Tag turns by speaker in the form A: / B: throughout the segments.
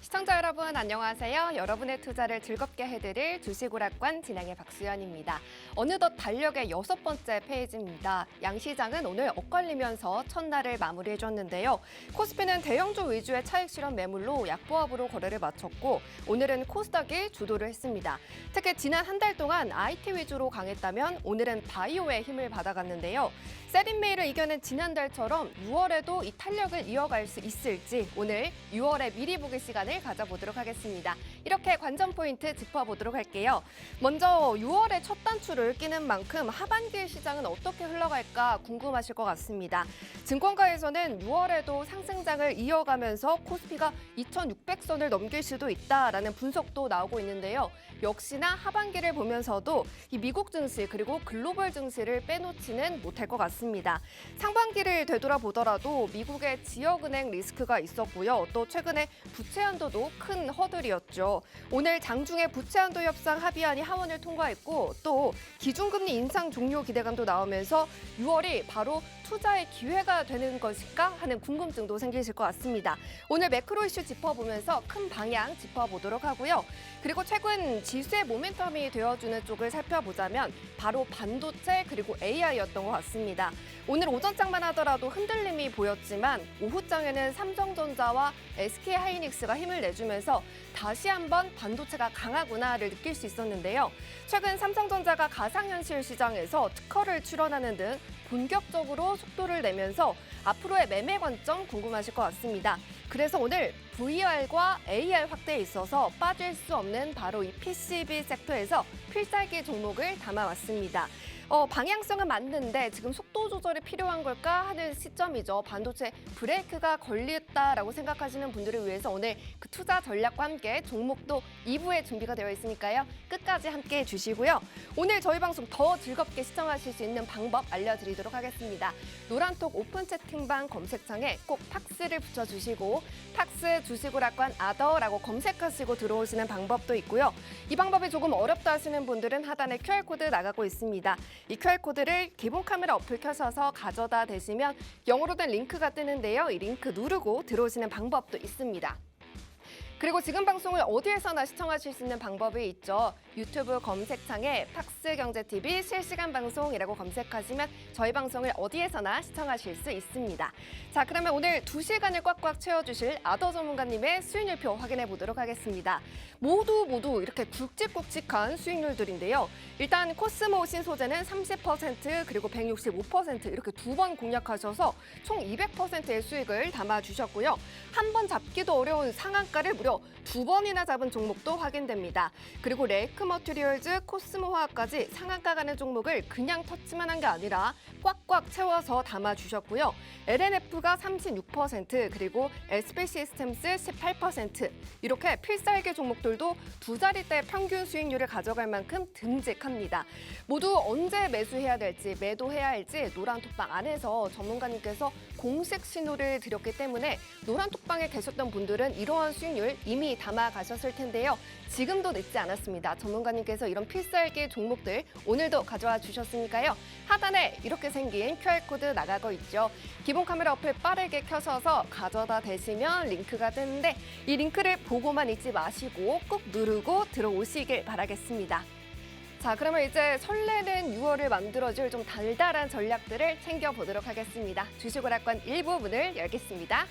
A: 시청자 여러분 안녕하세요. 여러분의 투자를 즐겁게 해드릴 주식오락관 진행의 박수연입니다. 어느덧 달력의 6번째 페이지입니다. 양시장은 오늘 엇갈리면서 첫날을 마무리해줬는데요. 코스피는 대형주 위주의 차익 실현 매물로 약보합으로 거래를 마쳤고 오늘은 코스닥이 주도를 했습니다. 특히 지난 한 달 동안 IT 위주로 강했다면 오늘은 바이오의 힘을 받아갔는데요. 세린메일을 이겨낸 지난달처럼 6월에도 이 탄력을 이어갈 수 있을지 오늘 6월의 미리 보기 시간을 가져보도록 하겠습니다. 이렇게 관전 포인트 짚어보도록 할게요. 먼저 6월에 첫 단추를 끼는 만큼 하반기 시장은 어떻게 흘러갈까 궁금하실 것 같습니다. 증권가에서는 6월에도 상승장을 이어가면서 코스피가 2,600선을 넘길 수도 있다라는 분석도 나오고 있는데요. 역시나 하반기를 보면서도 이 미국 증시 그리고 글로벌 증시를 빼놓지는 못할 것 같습니다. 상반기를 되돌아보더라도 미국의 지역은행 리스크가 있었고요. 또 최근에 부채 한도도 큰 허들이었죠. 오늘 장중에 부채 한도 협상 합의안이 하원을 통과했고 또 기준금리 인상 종료 기대감도 나오면서 6월이 바로 투자의 기회가 되는 것일까 하는 궁금증도 생기실 것 같습니다. 오늘 매크로 이슈 짚어보면서 큰 방향 짚어보도록 하고요. 그리고 최근 지수의 모멘텀이 되어주는 쪽을 살펴보자면 바로 반도체 그리고 AI였던 것 같습니다. 오늘 오전장만 하더라도 흔들림이 보였지만 오후장에는 삼성전자와 SK하이닉스가 힘을 내주면서 다시 한번 반도체가 강하구나를 느낄 수 있었는데요. 최근 삼성전자가 가상현실 시장에서 특허를 출원하는 등 본격적으로 속도를 내면서 앞으로의 매매 관점 궁금하실 것 같습니다. 그래서 오늘 VR과 AR 확대에 있어서 빠질 수 없는 바로 이 PCB 섹터에서 필살기 종목을 담아왔습니다. 방향성은 맞는데 지금 속도 조절이 필요한 걸까 하는 시점이죠. 반도체 브레이크가 걸렸다라고 생각하시는 분들을 위해서 오늘 그 투자 전략과 함께 종목도 2부에 준비가 되어 있으니까요. 끝까지 함께해 주시고요. 오늘 저희 방송 더 즐겁게 시청하실 수 있는 방법 알려드리도록 하겠습니다. 노란톡 오픈 채팅방 검색창에 꼭 팍스를 붙여주시고 팍스 주식오락관 아더라고 검색하시고 들어오시는 방법도 있고요. 이 방법이 조금 어렵다 하시는 분들은 하단에 QR코드 나가고 있습니다. 이 QR코드를 기본 카메라 어플 켜셔서 가져다 대시면 영어로 된 링크가 뜨는데요. 이 링크 누르고 들어오시는 방법도 있습니다. 그리고 지금 방송을 어디에서나 시청하실 수 있는 방법이 있죠. 유튜브 검색창에 팍스경제TV 실시간 방송이라고 검색하시면 저희 방송을 어디에서나 시청하실 수 있습니다. 자, 그러면 오늘 2시간을 꽉꽉 채워주실 아더 전문가님의 수익률표 확인해 보도록 하겠습니다. 모두 이렇게 굵직굵직한 수익률들인데요. 일단 코스모 신소재는 30% 그리고 165% 이렇게 두 번 공략하셔서 총 200%의 수익을 담아주셨고요. 한 번 잡기도 어려운 상한가를 무려 2번이나 잡은 종목도 확인됩니다. 그리고 레이크 머티리얼즈, 코스모 화학까지 상한가 가는 종목을 그냥 터치만 한 게 아니라 꽉꽉 채워서 담아주셨고요. LNF가 36% 그리고 SB 시스템스 18% 이렇게 필살기 종목들도 두 자릿대 평균 수익률을 가져갈 만큼 듬직합니다. 모두 언제 매수해야 될지 매도해야 할지 노란톡방 안에서 전문가님께서 공식 신호를 드렸기 때문에 노란톡방에 계셨던 분들은 이러한 수익률 이미 담아가셨을 텐데요. 지금도 늦지 않았습니다. 전문가님께서 이런 필살기 종목들 오늘도 가져와 주셨으니까요. 하단에 이렇게 생긴 QR코드 나가고 있죠. 기본 카메라 어플 빠르게 켜셔서 가져다 대시면 링크가 뜨는데 이 링크를 보고만 있지 마시고 꼭 누르고 들어오시길 바라겠습니다. 자, 그러면 이제 설레는 6월을 만들어줄 좀 달달한 전략들을 챙겨보도록 하겠습니다. 주식오락관 1부 문을 열겠습니다.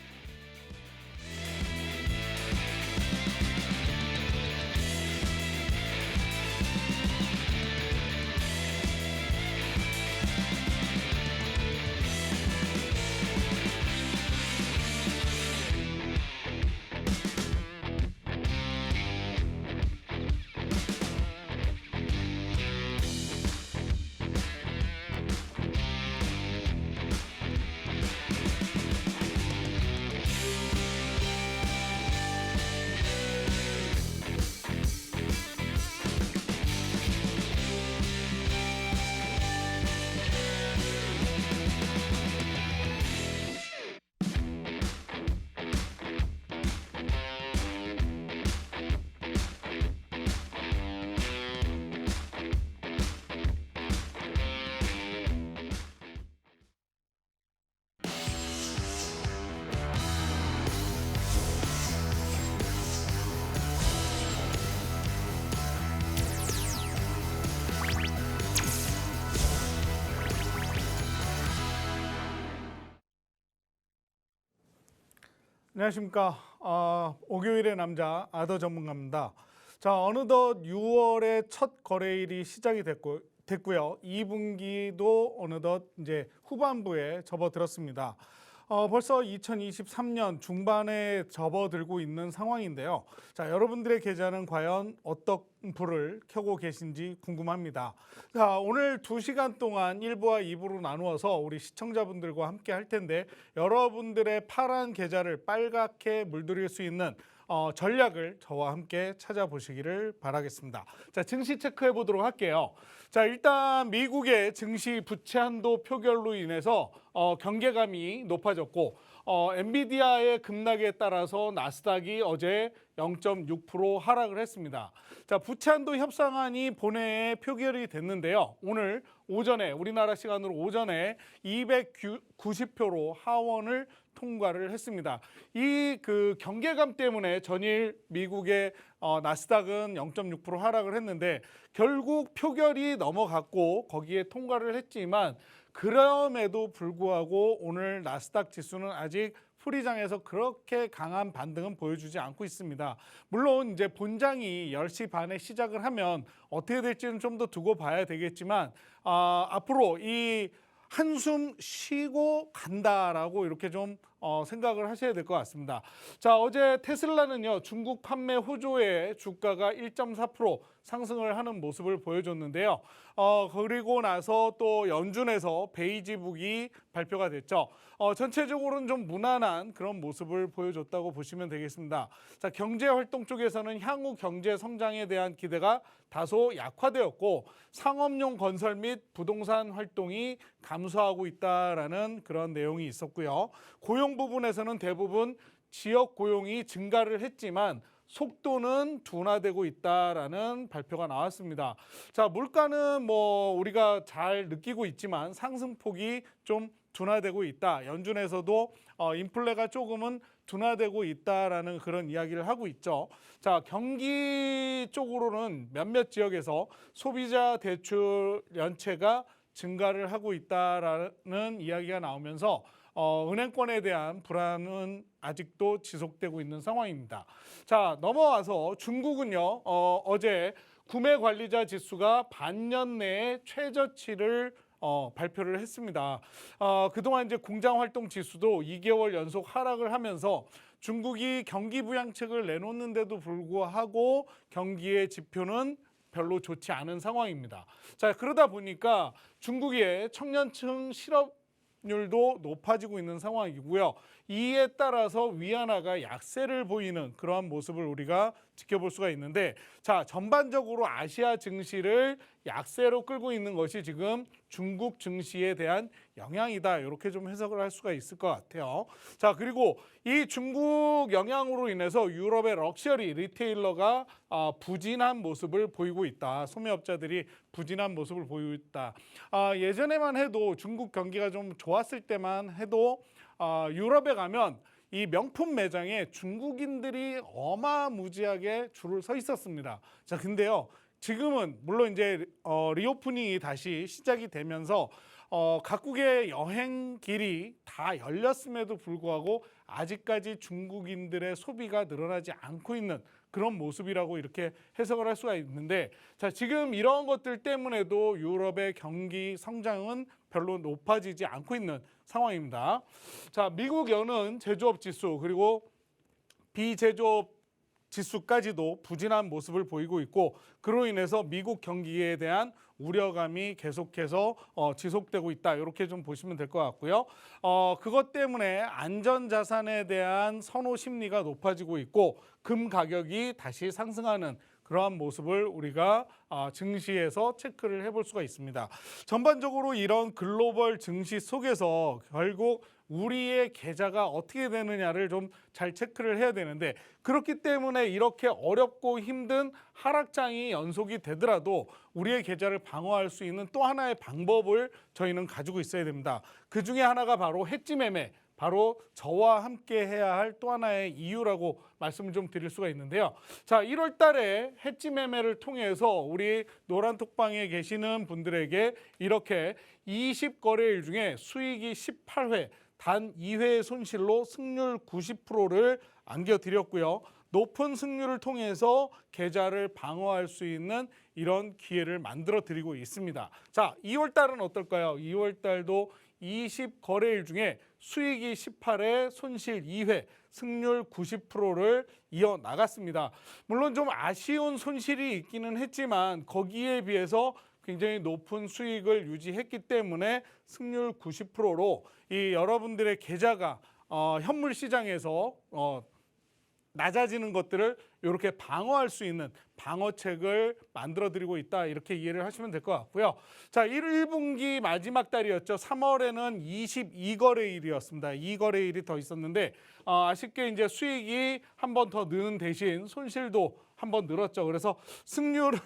B: 안녕하십니까. 5교일의 남자 아더 전문가입니다. 자, 어느덧 6월의 첫 거래일이 시작이 됐고요. 2분기도 어느덧 이제 후반부에 접어들었습니다. 벌써 2023년 중반에 접어들고 있는 상황인데요. 자, 여러분들의 계좌는 과연 어떤 불을 켜고 계신지 궁금합니다. 자, 오늘 2시간 동안 1부와 2부로 나누어서 우리 시청자분들과 함께 할 텐데 여러분들의 파란 계좌를 빨갛게 물들일 수 있는 전략을 저와 함께 찾아보시기를 바라겠습니다. 자, 증시 체크해 보도록 할게요. 자, 일단 미국의 증시 부채 한도 표결로 인해서 경계감이 높아졌고 엔비디아의 급락에 따라서 나스닥이 어제 0.6% 하락을 했습니다. 자, 부채 한도 협상안이 본회의에 표결이 됐는데요. 오늘 오전에 우리나라 시간으로 오전에 290표로 하원을 통과를 했습니다. 이 경계감 때문에 전일 미국의 나스닥은 0.6% 하락을 했는데 결국 표결이 넘어갔고 거기에 통과를 했지만 그럼에도 불구하고 오늘 나스닥 지수는 아직 풀이장에서 그렇게 강한 반등은 보여주지 않고 있습니다. 물론 이제 본장이 10시 반에 시작을 하면 어떻게 될지는 좀 더 두고 봐야 되겠지만 앞으로 이 한숨 쉬고 간다라고 이렇게 좀 생각을 하셔야 될 것 같습니다. 자, 어제 테슬라는요, 중국 판매 호조의 주가가 1.4% 상승을 하는 모습을 보여줬는데요. 그리고 나서 또 연준에서 베이지북이 발표가 됐죠. 전체적으로는 좀 무난한 그런 모습을 보여줬다고 보시면 되겠습니다. 자, 경제활동 쪽에서는 향후 경제 성장에 대한 기대가 다소 약화되었고 상업용 건설 및 부동산 활동이 감소하고 있다라는 그런 내용이 있었고요. 고용 부분에서는 대부분 지역 고용이 증가를 했지만 속도는 둔화되고 있다라는 발표가 나왔습니다. 자, 물가는 뭐 우리가 잘 느끼고 있지만 상승폭이 좀 둔화되고 있다. 연준에서도 인플레가 조금은 둔화되고 있다라는 그런 이야기를 하고 있죠. 자, 경기 쪽으로는 몇몇 지역에서 소비자 대출 연체가 증가를 하고 있다라는 이야기가 나오면서 은행권에 대한 불안은 아직도 지속되고 있는 상황입니다. 자, 넘어와서 중국은요, 어제 구매 관리자 지수가 반년 내에 최저치를 발표를 했습니다. 그동안 이제 공장 활동 지수도 2개월 연속 하락을 하면서 중국이 경기 부양책을 내놓는데도 불구하고 경기의 지표는 별로 좋지 않은 상황입니다. 자, 그러다 보니까 중국의 청년층 실업률도 높아지고 있는 상황이고요. 이에 따라서 위안화가 약세를 보이는 그러한 모습을 우리가 지켜볼 수가 있는데, 자, 전반적으로 아시아 증시를 약세로 끌고 있는 것이 지금 중국 증시에 대한 영향이다. 이렇게 좀 해석을 할 수가 있을 것 같아요. 자, 그리고 이 중국 영향으로 인해서 유럽의 럭셔리 리테일러가 부진한 모습을 보이고 있다. 소매업자들이 부진한 모습을 보이고 있다. 예전에만 해도 중국 경기가 좀 좋았을 때만 해도 유럽에 가면 이 명품 매장에 중국인들이 어마무지하게 줄을 서 있었습니다. 자, 근데요, 지금은 물론 이제 리오프닝이 다시 시작이 되면서 각국의 여행길이 다 열렸음에도 불구하고 아직까지 중국인들의 소비가 늘어나지 않고 있는 그런 모습이라고 이렇게 해석을 할 수가 있는데, 자, 지금 이런 것들 때문에도 유럽의 경기 성장은 별로 높아지지 않고 있는 상황입니다. 자, 미국 여는 제조업 지수 그리고 비제조업 지수까지도 부진한 모습을 보이고 있고, 그로 인해서 미국 경기에 대한 우려감이 계속해서 지속되고 있다. 이렇게 좀 보시면 될 것 같고요. 그것 때문에 안전자산에 대한 선호 심리가 높아지고 있고 금 가격이 다시 상승하는 그러한 모습을 우리가 증시에서 체크를 해볼 수가 있습니다. 전반적으로 이런 글로벌 증시 속에서 결국 우리의 계좌가 어떻게 되느냐를 좀 잘 체크를 해야 되는데, 그렇기 때문에 이렇게 어렵고 힘든 하락장이 연속이 되더라도 우리의 계좌를 방어할 수 있는 또 하나의 방법을 저희는 가지고 있어야 됩니다. 그 중에 하나가 바로 해지 매매, 바로 저와 함께 해야 할 또 하나의 이유라고 말씀을 좀 드릴 수가 있는데요. 자, 1월 달에 해지 매매를 통해서 우리 노란톡방에 계시는 분들에게 이렇게 20거래일 중에 수익이 18회, 단 2회의 손실로 승률 90%를 안겨드렸고요. 높은 승률을 통해서 계좌를 방어할 수 있는 이런 기회를 만들어 드리고 있습니다. 자, 2월 달은 어떨까요? 2월 달도 20거래일 중에 수익이 18회, 손실 2회, 승률 90%를 이어나갔습니다. 물론 좀 아쉬운 손실이 있기는 했지만 거기에 비해서 굉장히 높은 수익을 유지했기 때문에 승률 90%로 이 여러분들의 계좌가 현물 시장에서 낮아지는 것들을 이렇게 방어할 수 있는 방어책을 만들어드리고 있다, 이렇게 이해를 하시면 될 것 같고요. 자, 1분기 마지막 달이었죠. 3월에는 22거래일이었습니다. 2거래일이 더 있었는데 아쉽게 이제 수익이 한 번 더 는 대신 손실도 한 번 늘었죠. 그래서 승률은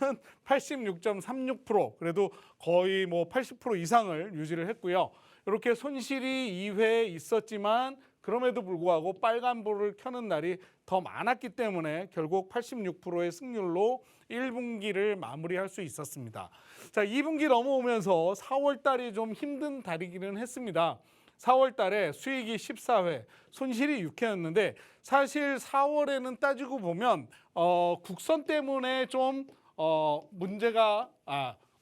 B: 86.36%, 그래도 거의 뭐 80% 이상을 유지를 했고요. 이렇게 손실이 2회 있었지만 그럼에도 불구하고 빨간불을 켜는 날이 더 많았기 때문에 결국 86%의 승률로 1분기를 마무리할 수 있었습니다. 자, 2분기 넘어오면서 4월 달이 좀 힘든 달이기는 했습니다. 4월 달에 수익이 14회, 손실이 6회였는데 사실 4월에는 따지고 보면 국선 때문에 좀 문제가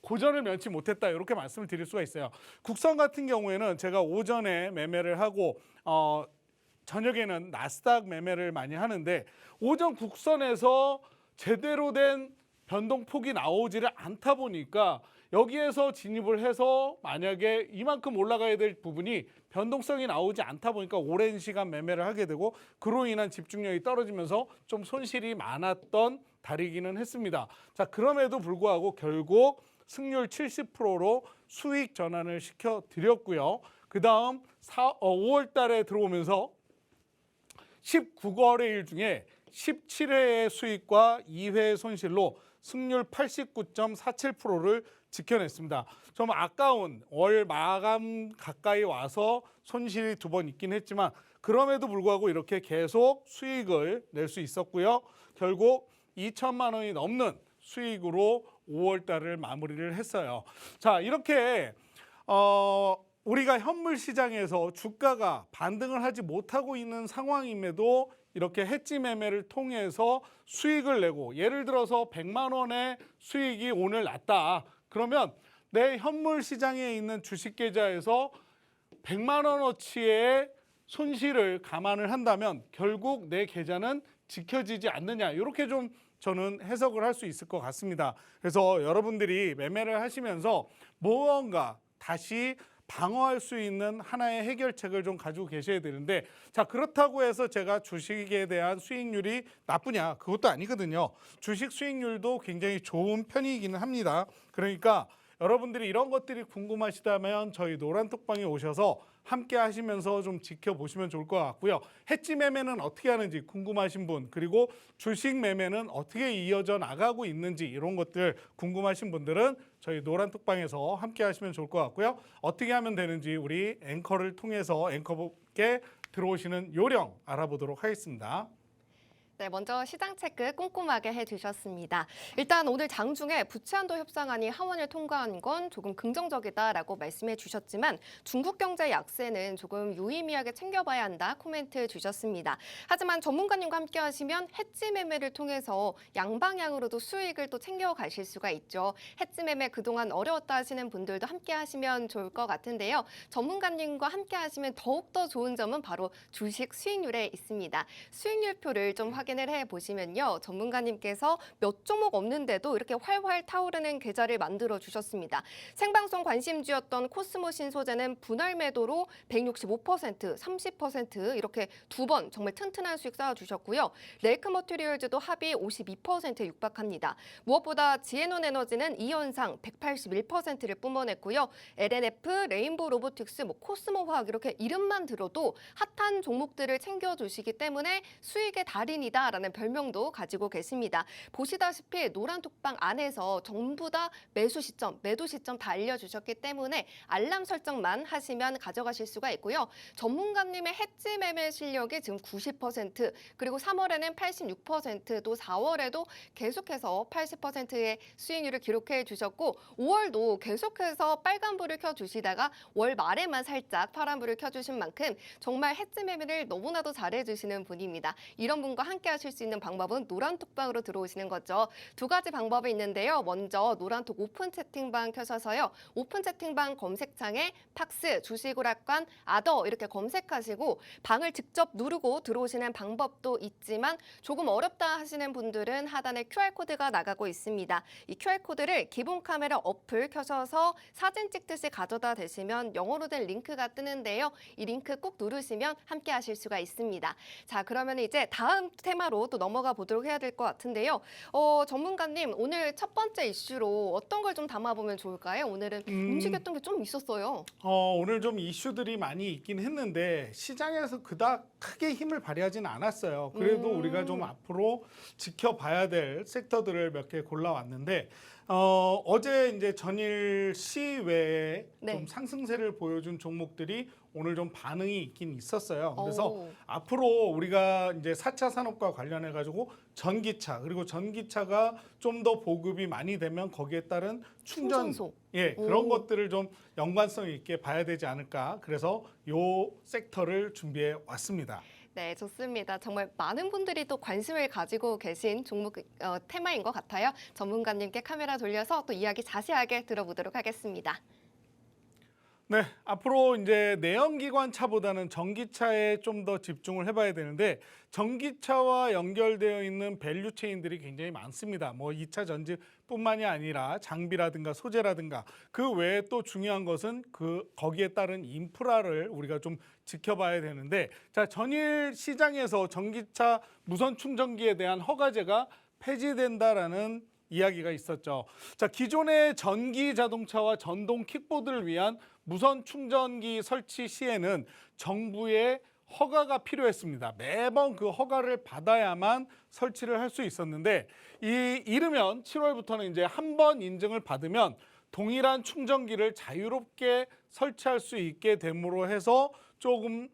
B: 고전을 면치 못했다, 이렇게 말씀을 드릴 수가 있어요. 국선 같은 경우에는 제가 오전에 매매를 하고 저녁에는 나스닥 매매를 많이 하는데 오전 국선에서 제대로 된 변동폭이 나오지를 않다 보니까 여기에서 진입을 해서 만약에 이만큼 올라가야 될 부분이 변동성이 나오지 않다 보니까 오랜 시간 매매를 하게 되고 그로 인한 집중력이 떨어지면서 좀 손실이 많았던 달이기는 했습니다. 자, 그럼에도 불구하고 결국 승률 70%로 수익 전환을 시켜드렸고요. 그 다음 5월 달에 들어오면서 19거래일 중에 17회의 수익과 2회의 손실로 승률 89.47%를 지켜냈습니다. 좀 아까운 월 마감 가까이 와서 손실이 2번 있긴 했지만 그럼에도 불구하고 이렇게 계속 수익을 낼 수 있었고요. 결국 2천만 원이 넘는 수익으로 5월 달을 마무리를 했어요. 자, 이렇게 우리가 현물 시장에서 주가가 반등을 하지 못하고 있는 상황임에도 이렇게 해지 매매를 통해서 수익을 내고, 예를 들어서 100만 원의 수익이 오늘 났다. 그러면 내 현물 시장에 있는 주식 계좌에서 100만 원어치의 손실을 감안을 한다면 결국 내 계좌는 지켜지지 않느냐, 이렇게 좀 저는 해석을 할 수 있을 것 같습니다. 그래서 여러분들이 매매를 하시면서 무언가 다시 방어할 수 있는 하나의 해결책을 좀 가지고 계셔야 되는데, 자, 그렇다고 해서 제가 주식에 대한 수익률이 나쁘냐, 그것도 아니거든요. 주식 수익률도 굉장히 좋은 편이기는 합니다. 그러니까 여러분들이 이런 것들이 궁금하시다면 저희 노란톡방에 오셔서 함께 하시면서 좀 지켜보시면 좋을 것 같고요. 해지 매매는 어떻게 하는지 궁금하신 분, 그리고 주식 매매는 어떻게 이어져 나가고 있는지 이런 것들 궁금하신 분들은 저희 노란톡방에서 함께 하시면 좋을 것 같고요. 어떻게 하면 되는지 우리 앵커를 통해서 앵커분께 들어오시는 요령 알아보도록 하겠습니다.
A: 네, 먼저 시장 체크 꼼꼼하게 해주셨습니다. 일단 오늘 장중에 부채한도 협상안이 하원을 통과한 건 조금 긍정적이다라고 말씀해 주셨지만 중국 경제 약세는 조금 유의미하게 챙겨봐야 한다 코멘트 주셨습니다. 하지만 전문가님과 함께 하시면 해지 매매를 통해서 양방향으로도 수익을 또 챙겨가실 수가 있죠. 해지 매매 그동안 어려웠다 하시는 분들도 함께 하시면 좋을 것 같은데요. 전문가님과 함께 하시면 더욱더 좋은 점은 바로 주식 수익률에 있습니다. 수익률표를 좀 확인을 해보시면요. 전문가님께서 몇 종목 없는데도 이렇게 활활 타오르는 계좌를 만들어 주셨습니다. 생방송 관심주였던 코스모 신소재는 분할 매도로 165%, 30% 이렇게 2번 정말 튼튼한 수익 쌓아주셨고요. 레이크 머티리얼즈도 합이 52%에 육박합니다. 무엇보다 지에논 에너지는 이 연상 181%를 뿜어냈고요. LNF, 레인보우 로보틱스, 코스모 화학 이렇게 이름만 들어도 핫한 종목들을 챙겨주시기 때문에 수익의 달인이다. 톡방이다라는 별명도 가지고 계십니다. 보시다시피 노란톡방 안에서 전부 다 매수 시점, 매도 시점 다 알려주셨기 때문에 알람 설정만 하시면 가져가실 수가 있고요. 전문가님의 해지 매매 실력이 지금 90%, 그리고 3월에는 86%, 또 4월에도 계속해서 80%의 수익률을 기록해 주셨고 5월도 계속해서 빨간불을 켜주시다가 월 말에만 살짝 파란불을 켜주신 만큼 정말 해지 매매를 너무나도 잘해주시는 분입니다. 이런 분과 함께 하실 수 있는 방법은 노란톡방으로 들어오시는 거죠. 두 가지 방법이 있는데요. 먼저 노란톡 오픈 채팅방 켜셔서요. 오픈 채팅방 검색창에 팍스, 주식오락관, 아더 이렇게 검색하시고 방을 직접 누르고 들어오시는 방법도 있지만 조금 어렵다 하시는 분들은 하단에 QR코드가 나가고 있습니다. 이 QR코드를 기본 카메라 어플 켜셔서 사진 찍듯이 가져다 대시면 영어로 된 링크가 뜨는데요. 이 링크 꼭 누르시면 함께 하실 수가 있습니다. 자, 그러면 이제 다음 테마로 또 넘어가 보도록 해야 될 것 같은데요. 전문가님, 오늘 첫 번째 이슈로 어떤 걸 좀 담아보면 좋을까요? 오늘은 움직였던 게 좀 있었어요.
B: 오늘 좀 이슈들이 많이 있긴 했는데 시장에서 그닥 크게 힘을 발휘하지는 않았어요. 그래도 우리가 좀 앞으로 지켜봐야 될 섹터들을 몇 개 골라왔는데 어제 이제 전일 시외에
A: 네.
B: 좀 상승세를 보여준 종목들이 오늘 좀 반응이 있긴 있었어요. 그래서
A: 오.
B: 앞으로 우리가 이제 4차 산업과 관련해 가지고 전기차, 그리고 전기차가 좀 더 보급이 많이 되면 거기에 따른
A: 충전소.
B: 그런
A: 오.
B: 것들을 좀 연관성 있게 봐야 되지 않을까. 그래서 요 섹터를 준비해 왔습니다.
A: 네, 좋습니다. 정말 많은 분들이 또 관심을 가지고 계신 종목 테마인 것 같아요. 전문가님께 카메라 돌려서 또 이야기 자세하게 들어보도록 하겠습니다.
B: 네, 앞으로 이제 내연기관 차보다는 전기차에 좀 더 집중을 해봐야 되는데 전기차와 연결되어 있는 밸류 체인들이 굉장히 많습니다. 뭐 2차 전지뿐만이 아니라 장비라든가 소재라든가 그 외에 또 중요한 것은 거기에 따른 인프라를 우리가 좀 지켜봐야 되는데 자, 전일 시장에서 전기차 무선 충전기에 대한 허가제가 폐지된다라는 이야기가 있었죠. 자, 기존의 전기 자동차와 전동 킥보드를 위한 무선 충전기 설치 시에는 정부의 허가가 필요했습니다. 매번 그 허가를 받아야만 설치를 할 수 있었는데 이르면 7월부터는 이제 한 번 인증을 받으면 동일한 충전기를 자유롭게 설치할 수 있게 됨으로 해서 조금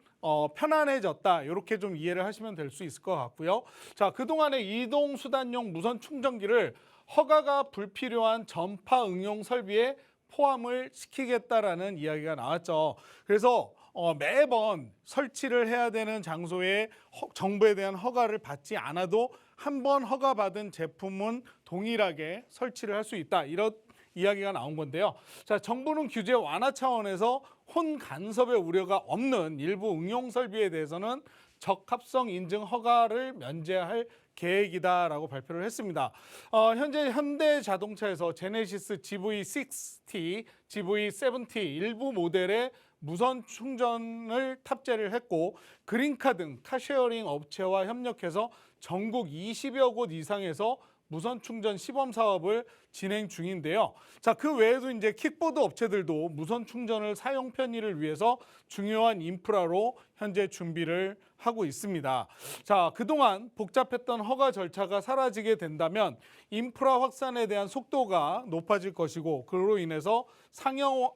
B: 편안해졌다. 이렇게 좀 이해를 하시면 될 수 있을 것 같고요. 자, 그동안에 이동 수단용 무선 충전기를 허가가 불필요한 전파 응용 설비에 포함을 시키겠다라는 이야기가 나왔죠. 그래서 매번 설치를 해야 되는 장소에 정부에 대한 허가를 받지 않아도 한 번 허가받은 제품은 동일하게 설치를 할 수 있다. 이런 이야기가 나온 건데요. 자, 정부는 규제 완화 차원에서 혼 간섭의 우려가 없는 일부 응용 설비에 대해서는 적합성 인증 허가를 면제할 계획이다라고 발표를 했습니다. 현재 현대자동차에서 제네시스 GV60, GV70 일부 모델에 무선 충전을 탑재를 했고 그린카 등 카쉐어링 업체와 협력해서 전국 20여 곳 이상에서 무선 충전 시범 사업을 진행 중인데요. 자, 그 외에도 이제 킥보드 업체들도 무선 충전을 사용 편의를 위해서 중요한 인프라로 현재 준비를 하고 있습니다. 자, 그동안 복잡했던 허가 절차가 사라지게 된다면 인프라 확산에 대한 속도가 높아질 것이고 그로 인해서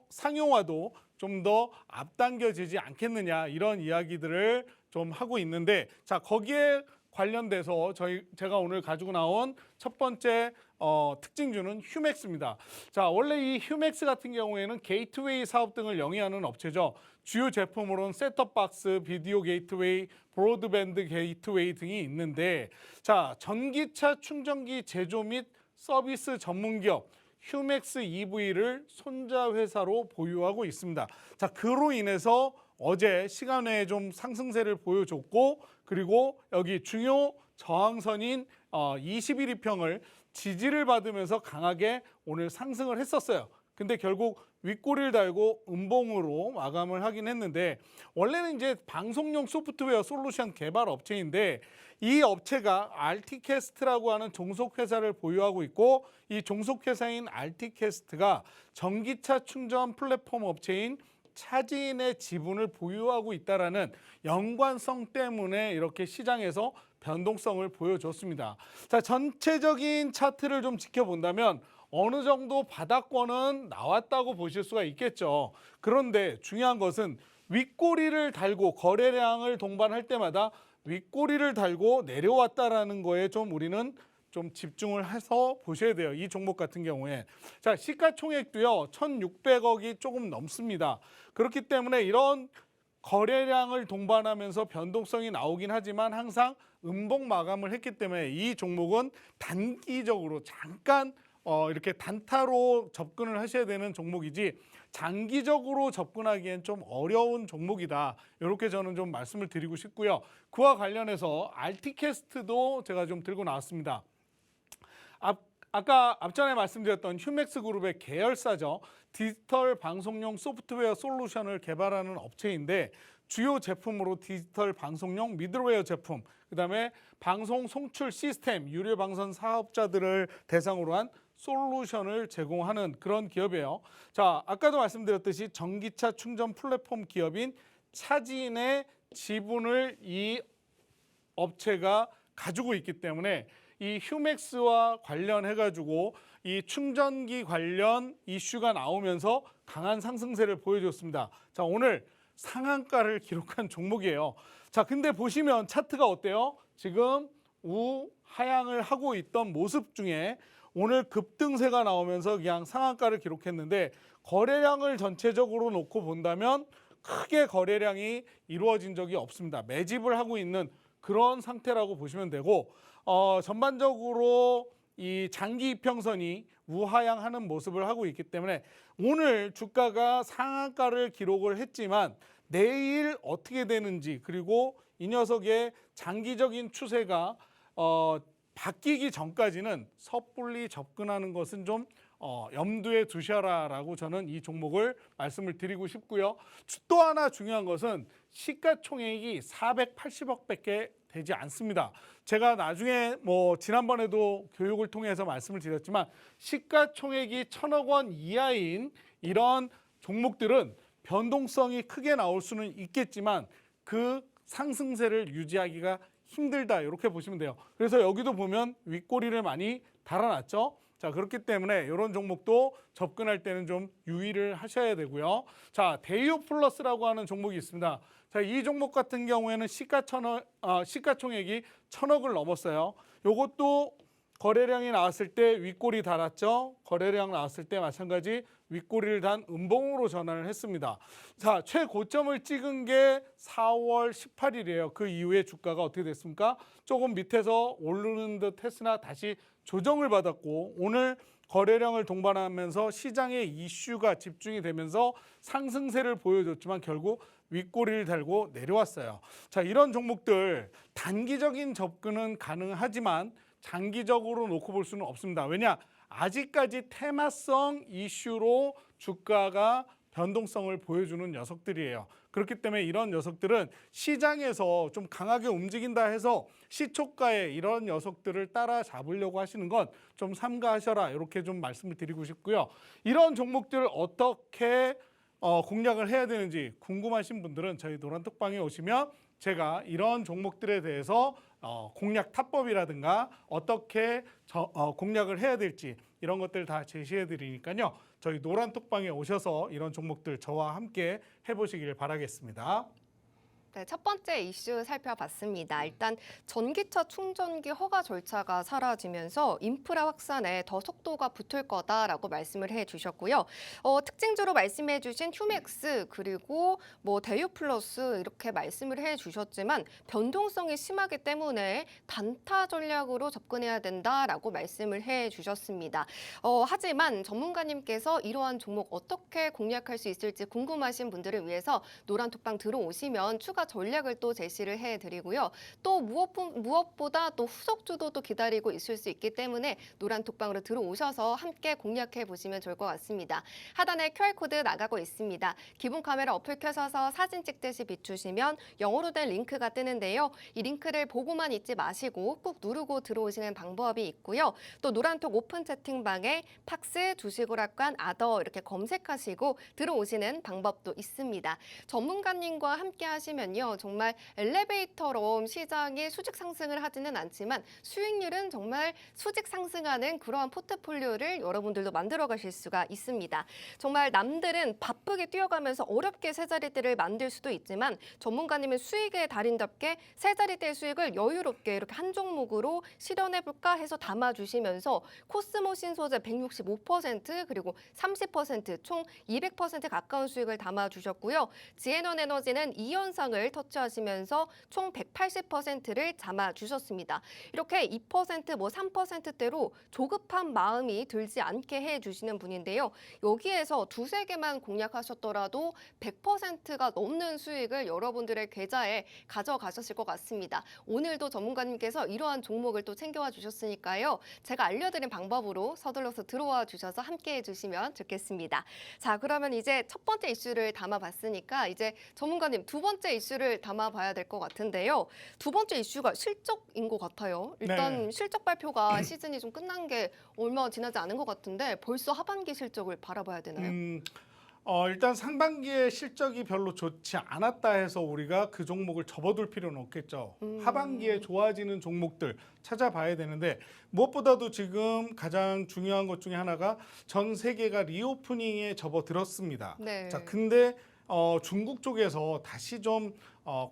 B: 상용화도 좀 더 앞당겨지지 않겠느냐 이런 이야기들을 좀 하고 있는데 자, 거기에 관련돼서 제가 오늘 가지고 나온 첫 번째 특징주는 휴맥스입니다. 자, 원래 이 휴맥스 같은 경우에는 게이트웨이 사업 등을 영위하는 업체죠. 주요 제품으로는 셋톱박스, 비디오 게이트웨이, 브로드밴드 게이트웨이 등이 있는데 자, 전기차 충전기 제조 및 서비스 전문기업 휴맥스 EV를 손자 회사로 보유하고 있습니다. 자, 그로 인해서 어제 시간외에 좀 상승세를 보여줬고 그리고 여기 중요 저항선인 21일평을 지지를 받으면서 강하게 오늘 상승을 했었어요. 근데 결국 윗꼬리를 달고 음봉으로 마감을 하긴 했는데 원래는 이제 방송용 소프트웨어 솔루션 개발 업체인데 이 업체가 알티캐스트라고 하는 종속회사를 보유하고 있고 이 종속회사인 알티캐스트가 전기차 충전 플랫폼 업체인 차지인의 지분을 보유하고 있다라는 연관성 때문에 이렇게 시장에서 변동성을 보여줬습니다. 자, 전체적인 차트를 좀 지켜본다면 어느 정도 바닥권은 나왔다고 보실 수가 있겠죠. 그런데 중요한 것은 윗꼬리를 달고 거래량을 동반할 때마다 윗꼬리를 달고 내려왔다라는 거에 좀 우리는 좀 집중을 해서 보셔야 돼요. 이 종목 같은 경우에. 자, 시가총액도요. 1,600억이 조금 넘습니다. 그렇기 때문에 이런 거래량을 동반하면서 변동성이 나오긴 하지만 항상 음봉 마감을 했기 때문에 이 종목은 단기적으로 잠깐 이렇게 단타로 접근을 하셔야 되는 종목이지 장기적으로 접근하기엔 좀 어려운 종목이다. 이렇게 저는 좀 말씀을 드리고 싶고요. 그와 관련해서 알티캐스트도 제가 좀 들고 나왔습니다. 아까 앞전에 말씀드렸던 휴맥스 그룹의 계열사죠. 디지털 방송용 소프트웨어 솔루션을 개발하는 업체인데 주요 제품으로 디지털 방송용 미들웨어 제품, 그다음에 방송 송출 시스템, 유료 방송 사업자들을 대상으로 한 솔루션을 제공하는 그런 기업이에요. 자, 아까도 말씀드렸듯이 전기차 충전 플랫폼 기업인 차진의 지분을 이 업체가 가지고 있기 때문에 이 휴맥스와 관련해가지고 이 충전기 관련 이슈가 나오면서 강한 상승세를 보여줬습니다. 자, 오늘 상한가를 기록한 종목이에요. 자, 근데 보시면 차트가 어때요? 지금 우하향을 하고 있던 모습 중에 오늘 급등세가 나오면서 그냥 상한가를 기록했는데 거래량을 전체적으로 놓고 본다면 크게 거래량이 이루어진 적이 없습니다. 매집을 하고 있는 그런 상태라고 보시면 되고 전반적으로 이 장기 이평선이 우하향하는 모습을 하고 있기 때문에 오늘 주가가 상한가를 기록을 했지만 내일 어떻게 되는지 그리고 이 녀석의 장기적인 추세가 바뀌기 전까지는 섣불리 접근하는 것은 좀 염두에 두셔라라고 저는 이 종목을 말씀을 드리고 싶고요. 또 하나 중요한 것은 시가총액이 480억밖에 되지 않습니다. 제가 나중에 지난번에도 교육을 통해서 말씀을 드렸지만 시가총액이 1,000억 원 이하인 이런 종목들은 변동성이 크게 나올 수는 있겠지만 그 상승세를 유지하기가 힘들다 이렇게 보시면 돼요. 그래서 여기도 보면 윗꼬리를 많이 달아놨죠. 자, 그렇기 때문에 이런 종목도 접근할 때는 좀 유의를 하셔야 되고요. 자, 데이오 플러스라고 하는 종목이 있습니다. 자, 이 종목 같은 경우에는 시가총액이 1,000억을 넘었어요. 이것도 거래량이 나왔을 때 윗꼬리 달았죠. 거래량 나왔을 때 마찬가지 윗꼬리를 단 음봉으로 전환을 했습니다. 자, 최고점을 찍은 게 4월 18일이에요. 그 이후에 주가가 어떻게 됐습니까? 조금 밑에서 오르는 듯 했으나 다시 조정을 받았고 오늘 거래량을 동반하면서 시장의 이슈가 집중이 되면서 상승세를 보여줬지만 결국 윗꼬리를 달고 내려왔어요. 자, 이런 종목들 단기적인 접근은 가능하지만 장기적으로 놓고 볼 수는 없습니다. 왜냐? 아직까지 테마성 이슈로 주가가 변동성을 보여주는 녀석들이에요. 그렇기 때문에 이런 녀석들은 시장에서 좀 강하게 움직인다 해서 시초가에 이런 녀석들을 따라잡으려고 하시는 건 좀 삼가하셔라 이렇게 좀 말씀을 드리고 싶고요. 이런 종목들을 어떻게 공략을 해야 되는지 궁금하신 분들은 저희 노란톡방에 오시면 제가 이런 종목들에 대해서 공략 타법이라든가 어떻게 공략을 해야 될지 이런 것들 다 제시해 드리니까요. 저희 노란톡방에 오셔서 이런 종목들 저와 함께 해보시길 바라겠습니다.
A: 네, 첫 번째 이슈 살펴봤습니다. 일단 전기차 충전기 허가 절차가 사라지면서 인프라 확산에 더 속도가 붙을 거다라고 말씀을 해주셨고요. 특징주로 말씀해주신 휴맥스 그리고 데이오 플러스 이렇게 말씀을 해주셨지만 변동성이 심하기 때문에 단타 전략으로 접근해야 된다라고 말씀을 해주셨습니다. 하지만 전문가님께서 이러한 종목 어떻게 공략할 수 있을지 궁금하신 분들을 위해서 노란톡방 들어오시면 추가 추가 전략을 또 제시를 해드리고요. 또 무엇보다 또 후속주도 또 기다리고 있을 수 있기 때문에 노란톡방으로 들어오셔서 함께 공략해 보시면 좋을 것 같습니다. 하단에 QR코드 나가고 있습니다. 기본 카메라 어플 켜셔서 사진 찍듯이 비추시면 영어로 된 링크가 뜨는데요. 이 링크를 보고만 있지 마시고 꾹 누르고 들어오시는 방법이 있고요. 또 노란톡 오픈 채팅방에 팍스, 주식오락관, 아더 이렇게 검색하시고 들어오시는 방법도 있습니다. 전문가님과 함께 하시면요. 정말 엘리베이터로 시장이 수직 상승을 하지는 않지만 수익률은 정말 수직 상승하는 그러한 포트폴리오를 여러분들도 만들어 가실 수가 있습니다. 정말 남들은 바쁘게 뛰어가면서 어렵게 세 자리대를 만들 수도 있지만 전문가님은 수익의 달인답게 세 자리대 수익을 여유롭게 이렇게 한 종목으로 실현해볼까 해서 담아주시면서 코스모 신소재 165% 그리고 30% 총 200% 가까운 수익을 담아주셨고요. 지에넌 에너지는 이 현상을 터치하시면서 총 180%를 담아주셨습니다. 이렇게 2% 뭐 3%대로 조급한 마음이 들지 않게 해주시는 분인데요. 여기에서 두세 개만 공략하셨더라도 100%가 넘는 수익을 여러분들의 계좌에 가져가셨을 것 같습니다. 오늘도 전문가님께서 이러한 종목을 또 챙겨와 주셨으니까요. 제가 알려드린 방법으로 서둘러서 들어와 주셔서 함께 해주시면 좋겠습니다. 자, 그러면 이제 첫 번째 이슈를 담아봤으니까 이제 전문가님 두 번째 이슈를 담아봐야 될 것 같은데요. 두 번째 이슈가 실적인 것 같아요. 일단
B: 네.
A: 실적 발표가 시즌이 좀 끝난 게 얼마 지나지 않은 것 같은데 벌써 하반기 실적을 바라봐야 되나요?
B: 일단 상반기에 실적이 별로 좋지 않았다 해서 우리가 그 종목을 접어둘 필요는 없겠죠. 하반기에 좋아지는 종목들 찾아봐야 되는데 무엇보다도 지금 가장 중요한 것 중에 하나가 전 세계가 리오프닝에 접어들었습니다.
A: 네.
B: 자, 근데 중국 쪽에서 다시 좀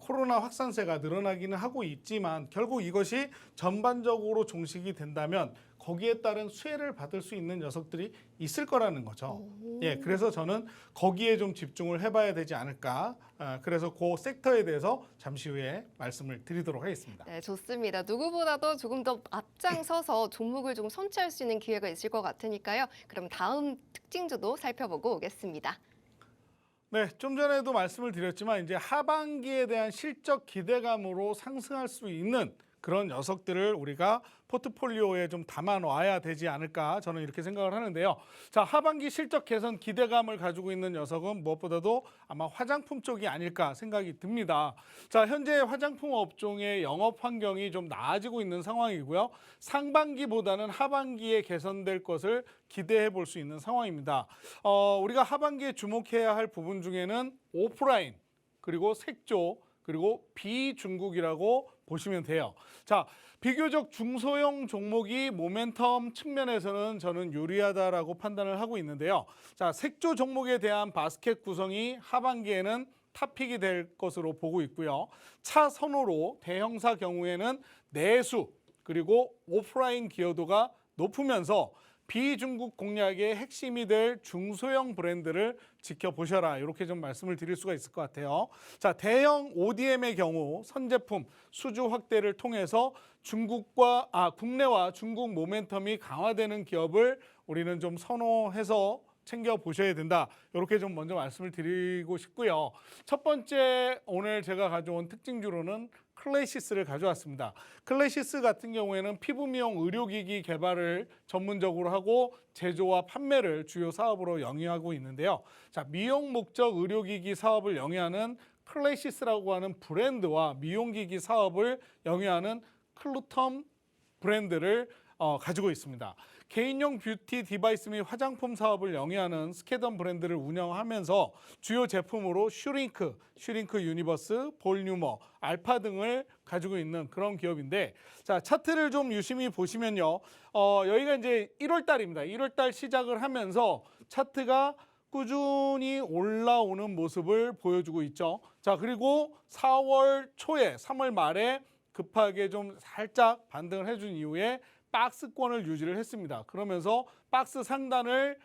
B: 코로나 확산세가 늘어나기는 하고 있지만 결국 이것이 전반적으로 종식이 된다면 거기에 따른 수혜를 받을 수 있는 녀석들이 있을 거라는 거죠. 예, 그래서 저는 거기에 좀 집중을 해봐야 되지 않을까. 그래서 그 섹터에 대해서 잠시 후에 말씀을 드리도록 하겠습니다.
A: 네, 좋습니다. 누구보다도 조금 더 앞장서서 종목을 좀 선취할 수 있는 기회가 있을 것 같으니까요. 그럼 다음 특징주도 살펴보고 오겠습니다.
B: 네, 좀 전에도 말씀을 드렸지만 이제 하반기에 대한 실적 기대감으로 상승할 수 있는 그런 녀석들을 우리가 포트폴리오에 좀 담아놔야 되지 않을까 저는 이렇게 생각을 하는데요. 자, 하반기 실적 개선 기대감을 가지고 있는 녀석은 무엇보다도 아마 화장품 쪽이 아닐까 생각이 듭니다. 자, 현재 화장품 업종의 영업 환경이 좀 나아지고 있는 상황이고요. 상반기보다는 하반기에 개선될 것을 기대해 볼 수 있는 상황입니다. 우리가 하반기에 주목해야 할 부분 중에는 오프라인, 그리고 색조, 그리고 비중국이라고 보시면 돼요. 자, 비교적 중소형 종목이 모멘텀 측면에서는 저는 유리하다라고 판단을 하고 있는데요. 자, 색조 종목에 대한 바스켓 구성이 하반기에는 탑픽이 될 것으로 보고 있고요. 차 선호로 대형사 경우에는 내수 그리고 오프라인 기여도가 높으면서 비중국 공략의 핵심이 될 중소형 브랜드를 지켜보셔라. 이렇게 좀 말씀을 드릴 수가 있을 것 같아요. 자, 대형 ODM의 경우 선제품 수주 확대를 통해서 국내와 중국 모멘텀이 강화되는 기업을 우리는 좀 선호해서 챙겨보셔야 된다. 이렇게 좀 먼저 말씀을 드리고 싶고요. 첫 번째 오늘 제가 가져온 특징주로는 클래시스를 가져왔습니다. 클래시스 같은 경우에는 피부 미용 의료기기 개발을 전문적으로 하고 제조와 판매를 주요 사업으로 영위하고 있는데요. 자, 미용 목적 의료기기 사업을 영위하는 클래시스라고 하는 브랜드와 미용기기 사업을 영위하는 클루텀 브랜드를 가지고 있습니다. 개인용 뷰티 디바이스 및 화장품 사업을 영위하는 스케던 브랜드를 운영하면서 주요 제품으로 슈링크 유니버스, 볼뉴머, 알파 등을 가지고 있는 그런 기업인데, 자, 차트를 좀 유심히 보시면요. 여기가 이제 1월 달입니다. 1월 달 시작을 하면서 차트가 꾸준히 올라오는 모습을 보여주고 있죠. 자, 그리고 4월 초에 3월 말에 급하게 좀 살짝 반등을 해준 이후에 박스권을 유지를 했습니다. 그러면서 박스 상단을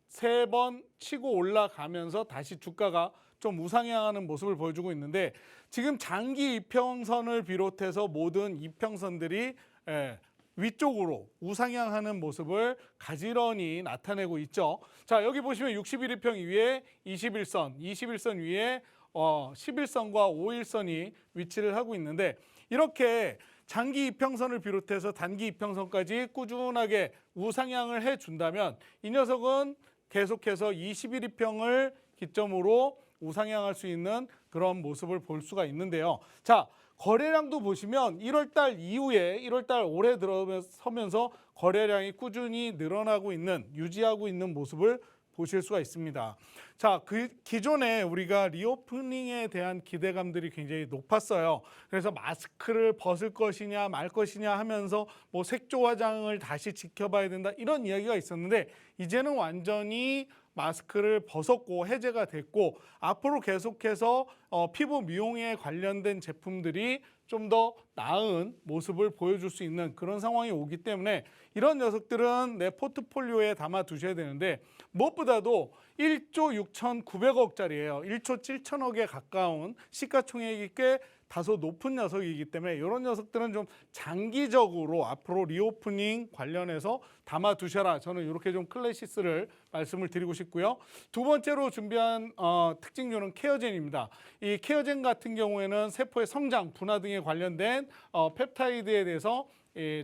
B: 3번 치고 올라가면서 다시 주가가 좀 우상향하는 모습을 보여주고 있는데, 지금 장기 이평선을 비롯해서 모든 이평선들이 위쪽으로 우상향하는 모습을 가지런히 나타내고 있죠. 자, 여기 보시면 61일평 위에 21선 위에 11선과 5일선이 위치를 하고 있는데 이렇게 장기 이평선을 비롯해서 단기 이평선까지 꾸준하게 우상향을 해준다면 이 녀석은 계속해서 21이평을 기점으로 우상향할 수 있는 그런 모습을 볼 수가 있는데요. 자, 거래량도 보시면 1월달 이후에 1월달 올해 들어서면서 거래량이 꾸준히 늘어나고 있는, 유지하고 있는 모습을 보실 수가 있습니다. 자, 그 기존에 우리가 리오프닝에 대한 기대감들이 굉장히 높았어요. 그래서 마스크를 벗을 것이냐 말 것이냐 하면서 뭐 색조 화장을 다시 지켜봐야 된다 이런 이야기가 있었는데 이제는 완전히 마스크를 벗었고 해제가 됐고 앞으로 계속해서 피부 미용에 관련된 제품들이 좀 더 나은 모습을 보여줄 수 있는 그런 상황이 오기 때문에 이런 녀석들은 내 포트폴리오에 담아 두셔야 되는데 무엇보다도 1조 6,900억짜리예요. 1조 7천억에 가까운 시가총액이 꽤 다소 높은 녀석이기 때문에 이런 녀석들은 좀 장기적으로 앞으로 리오프닝 관련해서 담아 두셔라. 저는 이렇게 좀 클래시스를 말씀을 드리고 싶고요. 두 번째로 준비한 특징주는 케어젠입니다. 이 케어젠 같은 경우에는 세포의 성장, 분화 등에 관련된 펩타이드에 대해서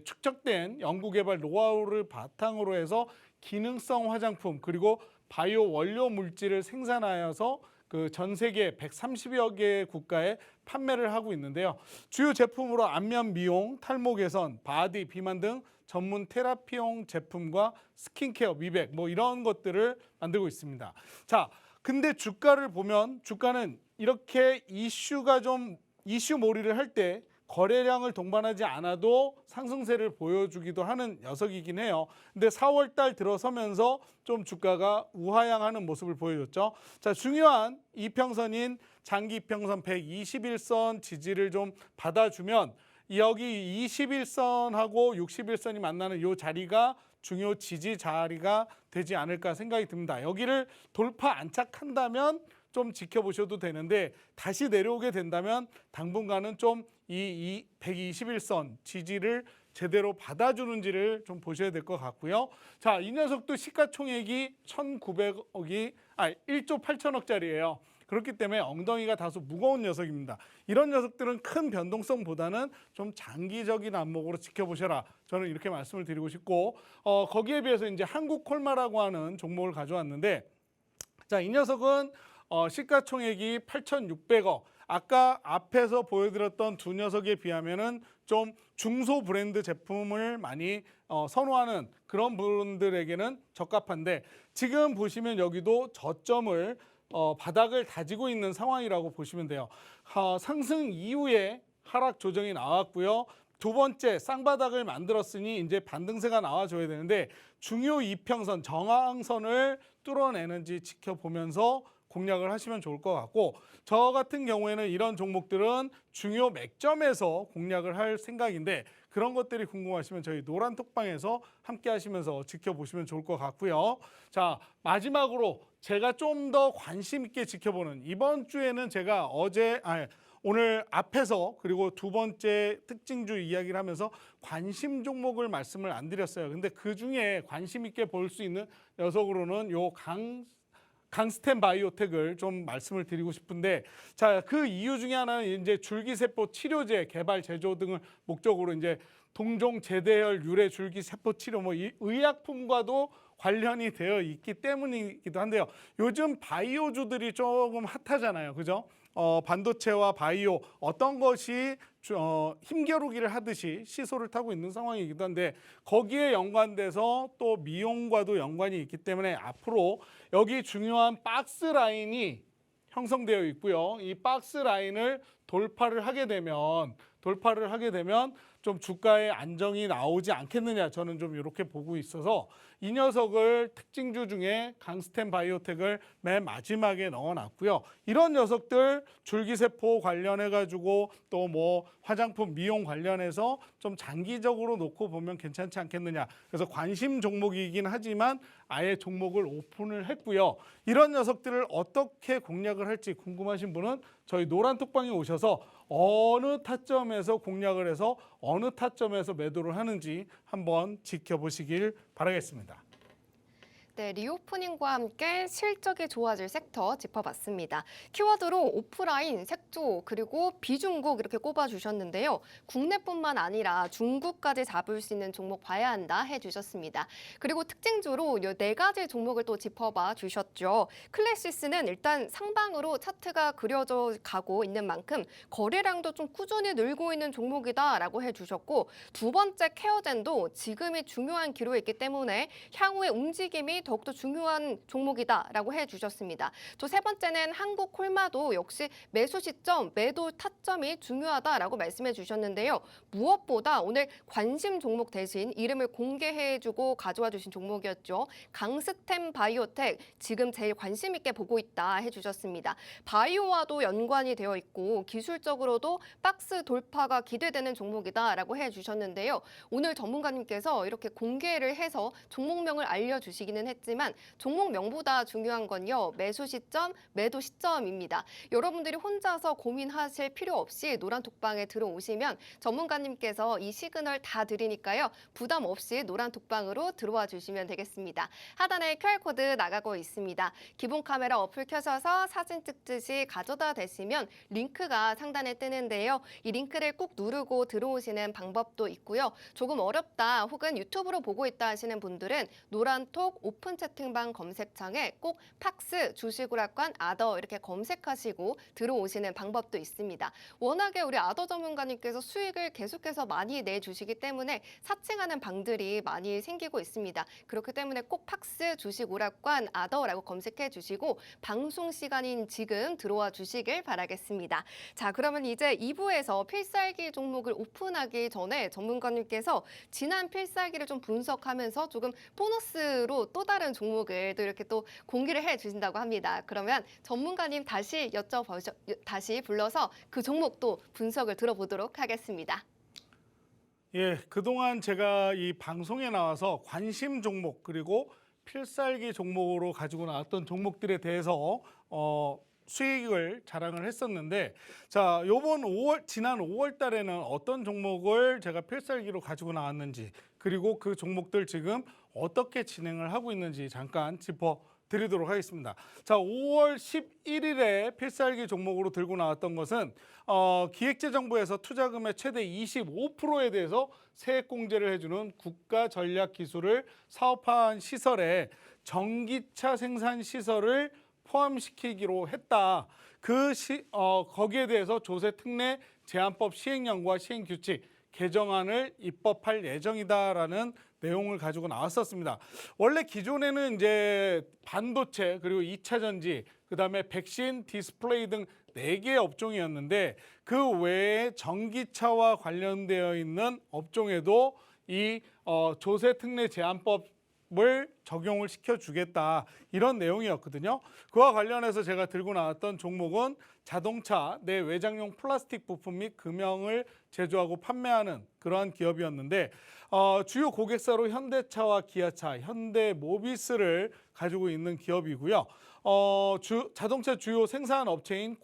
B: 축적된 연구개발 노하우를 바탕으로 해서 기능성 화장품 그리고 바이오 원료 물질을 생산하여서 그 전 세계 130여 개 국가에 판매를 하고 있는데요. 주요 제품으로 안면 미용, 탈모 개선, 바디, 비만 등 전문 테라피용 제품과 스킨케어, 미백 뭐 이런 것들을 만들고 있습니다. 자, 근데 주가를 보면 주가는 이렇게 이슈 몰이를 할 때 거래량을 동반하지 않아도 상승세를 보여주기도 하는 녀석이긴 해요. 근데 4월 달 들어서면서 좀 주가가 우하향하는 모습을 보여줬죠. 자, 중요한 이평선인 장기 이평선 121선 지지를 좀 받아주면 여기 21선하고 61선이 만나는 이 자리가 중요 지지 자리가 되지 않을까 생각이 듭니다. 여기를 돌파 안착한다면 좀 지켜보셔도 되는데 다시 내려오게 된다면 당분간은 좀 이 121선 지지를 제대로 받아주는지를 좀 보셔야 될 것 같고요. 자, 이 녀석도 시가총액이 1조 8천억짜리예요. 그렇기 때문에 엉덩이가 다소 무거운 녀석입니다. 이런 녀석들은 큰 변동성보다는 좀 장기적인 안목으로 지켜보셔라. 저는 이렇게 말씀을 드리고 싶고 거기에 비해서 이제 한국콜마라고 하는 종목을 가져왔는데 자, 이 녀석은 시가총액이 8,600억. 아까 앞에서 보여드렸던 두 녀석에 비하면은 좀 중소 브랜드 제품을 많이 선호하는 그런 분들에게는 적합한데 지금 보시면 여기도 저점을 바닥을 다지고 있는 상황이라고 보시면 돼요. 상승 이후에 하락 조정이 나왔고요. 두 번째 쌍바닥을 만들었으니 이제 반등세가 나와줘야 되는데 중요 이평선 정항선을 뚫어내는지 지켜보면서 공략을 하시면 좋을 것 같고 저 같은 경우에는 이런 종목들은 중요 맥점에서 공략을 할 생각인데 그런 것들이 궁금하시면 저희 노란톡방에서 함께 하시면서 지켜보시면 좋을 것 같고요. 자, 마지막으로 제가 좀 더 관심 있게 지켜보는 이번 주에는 제가 오늘 앞에서 그리고 두 번째 특징주 이야기를 하면서 관심 종목을 말씀을 안 드렸어요. 근데 그 중에 관심 있게 볼 수 있는 녀석으로는 요 강스텐 바이오텍을 좀 말씀을 드리고 싶은데 자, 그 이유 중에 하나는 이제 줄기세포 치료제 개발 제조 등을 목적으로 이제 동종 제대혈 유래 줄기세포 치료 뭐 이 의약품과도 관련이 되어 있기 때문이기도 한데요. 요즘 바이오주들이 조금 핫하잖아요. 그죠? 반도체와 바이오 어떤 것이 힘겨루기를 하듯이 시소를 타고 있는 상황이기도 한데 거기에 연관돼서 또 미용과도 연관이 있기 때문에 앞으로 여기 중요한 박스 라인이 형성되어 있고요. 이 박스 라인을 돌파를 하게 되면 좀 주가의 안정이 나오지 않겠느냐 저는 좀 이렇게 보고 있어서 이 녀석을 특징주 중에 강스텐 바이오텍을 맨 마지막에 넣어놨고요. 이런 녀석들 줄기세포 관련해 가지고 또 뭐 화장품 미용 관련해서 좀 장기적으로 놓고 보면 괜찮지 않겠느냐. 그래서 관심 종목이긴 하지만 아예 종목을 오픈을 했고요. 이런 녀석들을 어떻게 공략을 할지 궁금하신 분은 저희 노란톡방에 오셔서 어느 타점에서 공략을 해서 어느 타점에서 매도를 하는지 한번 지켜보시길 바라겠습니다.
A: 네, 리오프닝과 함께 실적이 좋아질 섹터 짚어봤습니다. 키워드로 오프라인, 색조, 그리고 비중국 이렇게 꼽아주셨는데요. 국내뿐만 아니라 중국까지 잡을 수 있는 종목 봐야 한다 해주셨습니다. 그리고 특징주로 이 4가지 종목을 또 짚어봐 주셨죠. 클래시스는 일단 상방으로 차트가 그려져 가고 있는 만큼 거래량도 좀 꾸준히 늘고 있는 종목이다라고 해주셨고, 두 번째 케어젠도 지금이 중요한 기로에 있기 때문에 향후의 움직임이 더욱더 중요한 종목이다라고 해주셨습니다. 또 세 번째는 한국콜마도 역시 매수 시점, 매도 타점이 중요하다라고 말씀해 주셨는데요. 무엇보다 오늘 관심 종목 대신 이름을 공개해주고 가져와 주신 종목이었죠. 강스템 바이오텍 지금 제일 관심 있게 보고 있다 해주셨습니다. 바이오와도 연관이 되어 있고 기술적으로도 박스 돌파가 기대되는 종목이다라고 해주셨는데요. 오늘 전문가님께서 이렇게 공개를 해서 종목명을 알려주시기는 했지만 종목명보다 중요한 건요. 매수 시점, 매도 시점입니다. 여러분들이 혼자서 고민하실 필요 없이 노란톡방에 들어오시면 전문가님께서 이 시그널 다 드리니까요. 부담 없이 노란톡방으로 들어와 주시면 되겠습니다. 하단에 QR코드 나가고 있습니다. 기본 카메라 어플 켜셔서 사진 찍듯이 가져다 대시면 링크가 상단에 뜨는데요. 이 링크를 꾹 누르고 들어오시는 방법도 있고요. 조금 어렵다 혹은 유튜브로 보고 있다 하시는 분들은 노란톡 오픈 채팅방 검색창에 꼭 팍스 주식오락관 아더 이렇게 검색하시고 들어오시는 방법도 있습니다. 워낙에 우리 아더 전문가님께서 수익을 계속해서 많이 내주시기 때문에 사칭하는 방들이 많이 생기고 있습니다. 그렇기 때문에 꼭 팍스 주식오락관 아더라고 검색해 주시고 방송 시간인 지금 들어와 주시길 바라겠습니다. 자, 그러면 이제 2부에서 필살기 종목을 오픈하기 전에 전문가님께서 지난 필살기를 좀 분석하면서 조금 보너스로 또 다른 종목을 또 이렇게 또 공개를 해 주신다고 합니다. 그러면 전문가님 다시 불러서 그 종목도 분석을 들어보도록 하겠습니다.
B: 예, 그동안 제가 이 방송에 나와서 관심 종목 그리고 필살기 종목으로 가지고 나왔던 종목들에 대해서 수익을 자랑을 했었는데, 자, 지난 5월 달에는 어떤 종목을 제가 필살기로 가지고 나왔는지, 그리고 그 종목들 지금 어떻게 진행을 하고 있는지 잠깐 짚어드리도록 하겠습니다. 자, 5월 11일에 필살기 종목으로 들고 나왔던 것은 기획재정부에서 투자금의 최대 25%에 대해서 세액공제를 해주는 국가전략기술을 사업화한 시설에 전기차 생산 시설을 포함시키기로 했다. 거기에 대해서 조세 특례 제한법 시행령과 시행규칙 개정안을 입법할 예정이다라는 내용을 가지고 나왔었습니다. 원래 기존에는 이제 반도체 그리고 2차 전지, 그다음에 백신, 디스플레이 등 4개의 업종이었는데 그 외에 전기차와 관련되어 있는 업종에도 이 조세 특례 제한법을 적용을 시켜주겠다, 이런 내용이었거든요. 그와 관련해서 제가 들고 나왔던 종목은 자동차 내 외장용 플라스틱 부품 및 금형을 제조하고 판매하는 그러한 기업이었는데, 주요 고객사로 현대차와 기아차, 현대모비스를 가지고 있는 기업이고요. 자동차 주요 생산 업체인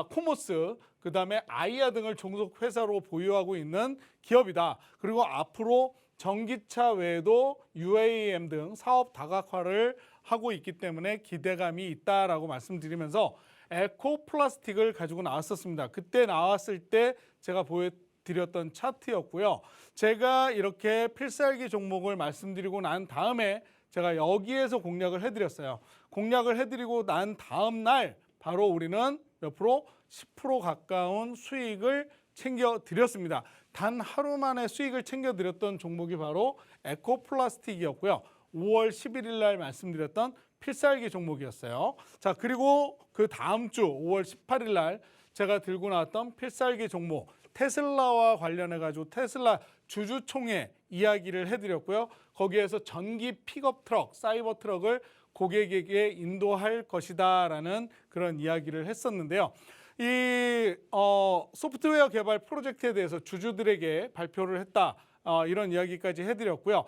B: 코모스, 그다음에 아이아 등을 종속 회사로 보유하고 있는 기업이다. 그리고 앞으로 전기차 외에도 UAM 등 사업 다각화를 하고 있기 때문에 기대감이 있다라고 말씀드리면서 에코 플라스틱을 가지고 나왔었습니다. 그때 나왔을 때 제가 보여드렸던 차트였고요. 제가 이렇게 필살기 종목을 말씀드리고 난 다음에 제가 여기에서 공략을 해드렸어요. 공략을 해드리고 난 다음 날 바로 우리는 몇 프로? 10% 가까운 수익을 챙겨드렸습니다. 단 하루 만에 수익을 챙겨드렸던 종목이 바로 에코플라스틱이었고요. 5월 11일 날 말씀드렸던 필살기 종목이었어요. 자, 그리고 그 다음 주 5월 18일 날 제가 들고 나왔던 필살기 종목 테슬라와 관련해 가지고 테슬라 주주총회 이야기를 해드렸고요. 거기에서 전기 픽업 트럭, 사이버 트럭을 고객에게 인도할 것이다라는 그런 이야기를 했었는데요. 이 소프트웨어 개발 프로젝트에 대해서 주주들에게 발표를 했다. 이런 이야기까지 해드렸고요.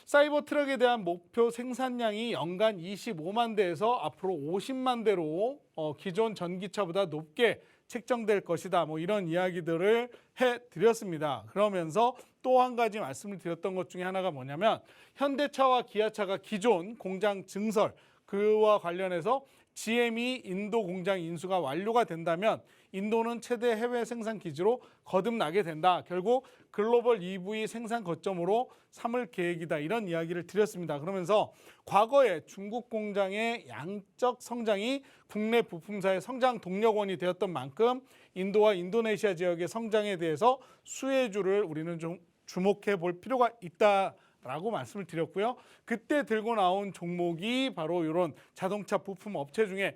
B: 사이버 트럭에 대한 목표 생산량이 연간 25만 대에서 앞으로 50만 대로 기존 전기차보다 높게 책정될 것이다. 뭐 이런 이야기들을 해드렸습니다. 그러면서 또 한 가지 말씀을 드렸던 것 중에 하나가 뭐냐면 현대차와 기아차가 기존 공장 증설 그와 관련해서 GM이 인도 공장 인수가 완료가 된다면 인도는 최대 해외 생산 기지로 거듭나게 된다. 결국 글로벌 EV 생산 거점으로 삼을 계획이다. 이런 이야기를 드렸습니다. 그러면서 과거에 중국 공장의 양적 성장이 국내 부품사의 성장 동력원이 되었던 만큼 인도와 인도네시아 지역의 성장에 대해서 수혜주를 우리는 좀 주목해 볼 필요가 있다라고 말씀을 드렸고요. 그때 들고 나온 종목이 바로 이런 자동차 부품 업체 중에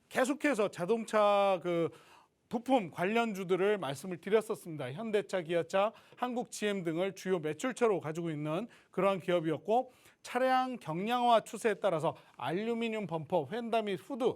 B: 계속해서 자동차 그 부품 관련주들을 말씀을 드렸었습니다. 현대차, 기아차, 한국 GM 등을 주요 매출처로 가지고 있는 그러한 기업이었고 차량 경량화 추세에 따라서 알루미늄 범퍼, 휀다 및 후드,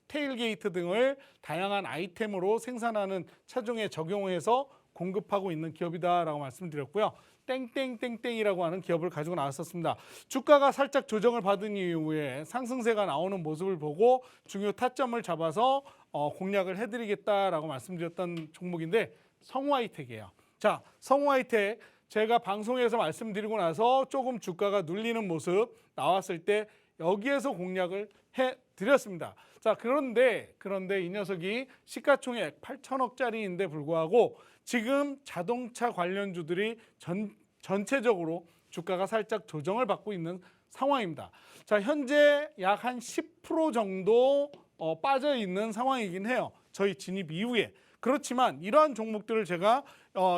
B: 테일게이트 등을 다양한 아이템으로 생산하는 차종에 적용해서 공급하고 있는 기업이다라고 말씀드렸고요. 땡땡땡땡이라고 하는 기업을 가지고 나왔었습니다. 주가가 살짝 조정을 받은 이후에 상승세가 나오는 모습을 보고 중요 타점을 잡아서 공략을 해드리겠다라고 말씀드렸던 종목인데 성우하이텍이에요. 자, 성우하이텍 제가 방송에서 말씀드리고 나서 조금 주가가 눌리는 모습 나왔을 때 여기에서 공략을 해드렸습니다. 자, 그런데 이 녀석이 시가총액 8천억짜리인데 불구하고 지금 자동차 관련주들이 전체적으로 주가가 살짝 조정을 받고 있는 상황입니다. 자, 현재 약 한 10% 정도 빠져 있는 상황이긴 해요. 저희 진입 이후에. 그렇지만 이러한 종목들을 제가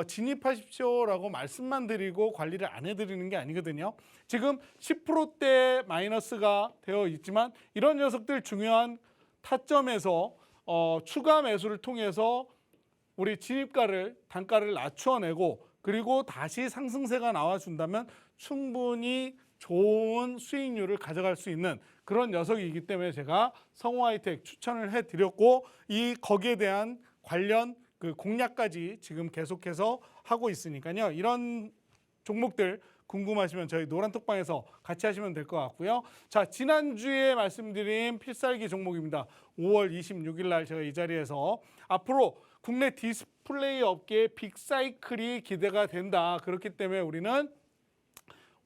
B: 진입하십시오라고 말씀만 드리고 관리를 안 해드리는 게 아니거든요. 지금 10%대 마이너스가 되어 있지만 이런 녀석들 중요한 타점에서 추가 매수를 통해서 우리 진입가를 단가를 낮추어내고 그리고 다시 상승세가 나와준다면 충분히 좋은 수익률을 가져갈 수 있는 그런 녀석이기 때문에 제가 성우하이텍 추천을 해드렸고 거기에 대한 관련 그 공략까지 지금 계속해서 하고 있으니까요. 이런 종목들 궁금하시면 저희 노란톡방에서 같이 하시면 될 것 같고요. 자, 지난주에 말씀드린 필살기 종목입니다. 5월 26일 날 제가 이 자리에서 앞으로 국내 디스플레이 업계의 빅사이클이 기대가 된다. 그렇기 때문에 우리는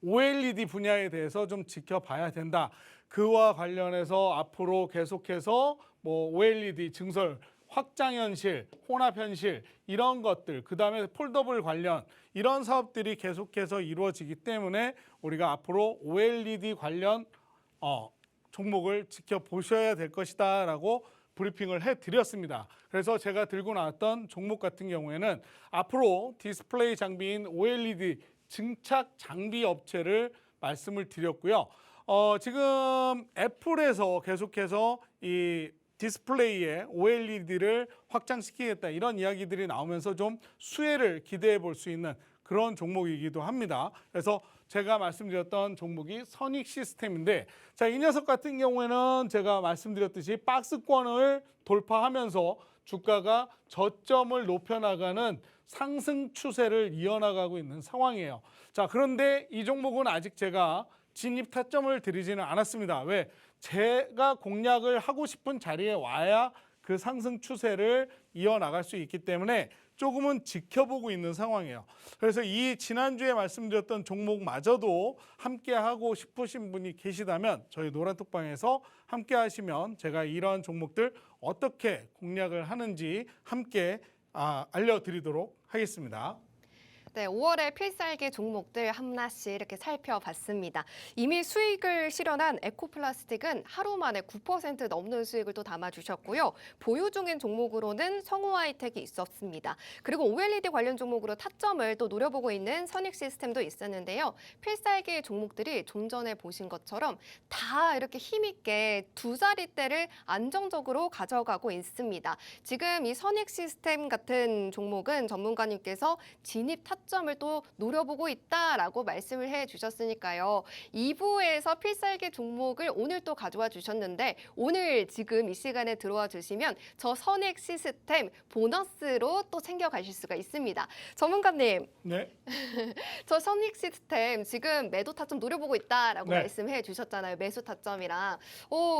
B: OLED 분야에 대해서 좀 지켜봐야 된다. 그와 관련해서 앞으로 계속해서 뭐 OLED 증설, 확장현실, 혼합현실 이런 것들, 그 다음에 폴더블 관련 이런 사업들이 계속해서 이루어지기 때문에 우리가 앞으로 OLED 관련 종목을 지켜보셔야 될 것이다 라고 브리핑을 해드렸습니다. 그래서 제가 들고 나왔던 종목 같은 경우에는 앞으로 디스플레이 장비인 OLED 증착 장비 업체를 말씀을 드렸고요. 지금 애플에서 계속해서 이 디스플레이에 OLED를 확장시키겠다 이런 이야기들이 나오면서 좀 수혜를 기대해 볼 수 있는 그런 종목이기도 합니다. 그래서 제가 말씀드렸던 종목이 선익 시스템인데 자, 이 녀석 같은 경우에는 제가 말씀드렸듯이 박스권을 돌파하면서 주가가 저점을 높여나가는 상승 추세를 이어나가고 있는 상황이에요. 자, 그런데 이 종목은 아직 제가 진입 타점을 드리지는 않았습니다. 왜? 제가 공략을 하고 싶은 자리에 와야 그 상승 추세를 이어나갈 수 있기 때문에 조금은 지켜보고 있는 상황이에요. 그래서 이 지난주에 말씀드렸던 종목마저도 함께 하고 싶으신 분이 계시다면 저희 노란톡방에서 함께 하시면 제가 이러한 종목들 어떻게 공략을 하는지 함께 알려드리도록 하겠습니다.
A: 네, 5월의 필살기 종목들 하나씩 이렇게 살펴봤습니다. 이미 수익을 실현한 에코플라스틱은 하루 만에 9% 넘는 수익을 또 담아주셨고요. 보유 중인 종목으로는 성우하이텍이 있었습니다. 그리고 OLED 관련 종목으로 타점을 또 노려보고 있는 선익시스템도 있었는데요. 필살기 종목들이 좀 전에 보신 것처럼 다 이렇게 힘있게 두 자릿대를 안정적으로 가져가고 있습니다. 지금 이 선익시스템 같은 종목은 전문가님께서 진입 타점을 또 노려보고 있다라고 말씀을 해주셨으니까요. 2부에서 필살기 종목을 오늘 또 가져와 주셨는데 오늘 지금 이 시간에 들어와 주시면 저 선익 시스템 보너스로 또 챙겨가실 수가 있습니다. 전문가님,
B: 네.
A: 저 선익 시스템 지금 매도 타점 노려보고 있다라고
B: 네.
A: 말씀해 주셨잖아요. 매수 타점이랑.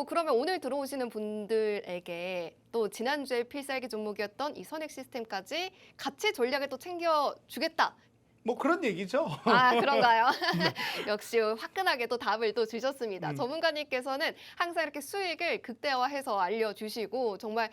A: 그러면 오늘 들어오시는 분들에게 또 또 지난주에 필살기 종목이었던 이 선액 시스템까지 같이 전략을 또 챙겨주겠다.
B: 뭐 그런 얘기죠.
A: 아, 그런가요?
B: 네.
A: 역시 화끈하게 또 답을 또 주셨습니다.
B: 음.
A: 전문가님께서는 항상 이렇게 수익을 극대화해서 알려주시고 정말